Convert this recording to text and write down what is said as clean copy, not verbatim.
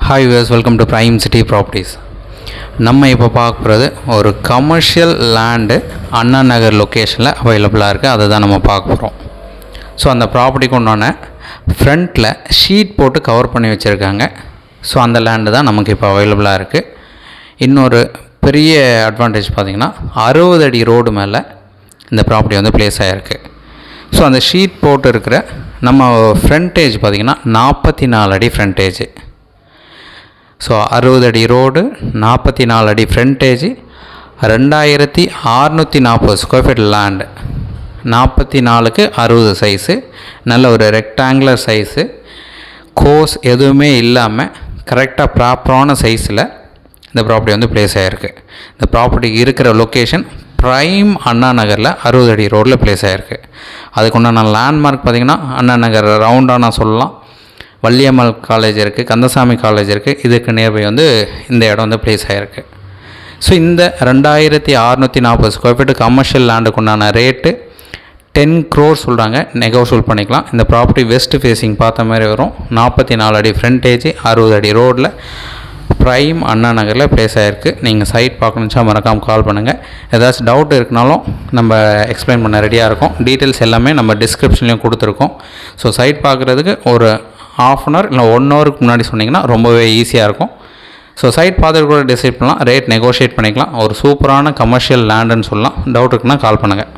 Hi viewers, welcome to prime city properties. நம்ம இப்போ பார்க்க போகிறது ஒரு கமர்ஷியல் லேண்டு அண்ணா நகர் லொக்கேஷனில் அவைலபிளாக இருக்குது. அதை தான் நம்ம பார்க்க போகிறோம். ஸோ அந்த ப்ராப்பர்ட்டிக்கு உண்டான ஃப்ரண்ட்டில் ஷீட் போட்டு கவர் பண்ணி வச்சுருக்காங்க. ஸோ அந்த லேண்டு தான் நமக்கு இப்போ அவைலபிளாக இருக்குது. இன்னொரு பெரிய அட்வான்டேஜ் பார்த்திங்கன்னா 60 அடி ரோடு மேலே இந்த ப்ராப்பர்ட்டி வந்து பிளேஸ் ஆகிருக்கு. ஸோ அந்த ஷீட் போட்டு இருக்கிற நம்ம ஃப்ரண்டேஜ் பார்த்திங்கன்னா 44 அடி ஃப்ரண்டேஜ். ஸோ 60 அடி ரோடு, 44 அடி ஃப்ரண்டேஜ், 2640 ஸ்கொயர் ஃபீட் லேண்டு, 44க்கு 60 சைஸு, நல்ல ஒரு ரெக்டாங்குலர் சைஸு, கோஸ் எதுவுமே இல்லாமல் கரெக்டாக ப்ராப்பரான சைஸில் இந்த ப்ராப்பர்ட்டி வந்து பிளேஸ் ஆகிருக்கு. இந்த ப்ராப்பர்ட்டி இருக்கிற லொக்கேஷன் ப்ரைம் அண்ணா நகரில் 60 அடி ரோடில் பிளேஸ் ஆகிருக்கு. அதுக்குண்டான லேண்ட்மார்க் பார்த்திங்கன்னா அண்ணா நகர் ரவுண்டாக நான் சொல்லலாம். வள்ளியம்மாள் காலேஜ் இருக்குது, கந்தசாமி காலேஜ் இருக்குது. இதுக்கு நியர்பை வந்து இந்த இடம் வந்து பிளேஸ் ஆகிருக்கு. ஸோ இந்த 2640 ஸ்கொயர் ஃபீட்டு கமர்ஷியல் லேண்டுக்கு உண்டான ரேட்டு 10 crore சொல்கிறாங்க. நெகோஷியபிள் பண்ணிக்கலாம். இந்த ப்ராப்பர்ட்டி வெஸ்ட் ஃபேஸிங் பார்த்த மாதிரி வரும். 44 அடி ஃப்ரண்டேஜ், 60 அடி ரோடில் ப்ரைம் அண்ணா நகரில் பிளேஸ் ஆகிருக்கு. நீங்கள் சைட் பார்க்கணுச்சா மறக்காமல் கால் பண்ணுங்கள். ஏதாச்சும் டவுட் இருக்குனாலும் நம்ம எக்ஸ்பிளைன் பண்ண ரெடியாக இருக்கும். டீட்டெயில்ஸ் எல்லாமே நம்ம டிஸ்கிரிப்ஷன்லேயும் கொடுத்துருக்கோம். ஸோ சைட் பார்க்குறதுக்கு ஒரு ½ hour இல்லை 1 hourக்கு முன்னாடி சொன்னிங்கன்னா ரொம்பவே ஈஸியாக இருக்கும். ஸோ சைட் பார்த்துட்டு கூட டிசைட் பண்ணலாம். ரேட் நெகோஷியேட் பண்ணிக்கலாம். ஒரு சூப்பரான கமர்ஷியல் லேண்டுன்னு சொல்லலாம். டவுட் இருக்குன்னா கால் பண்ணுங்கள்.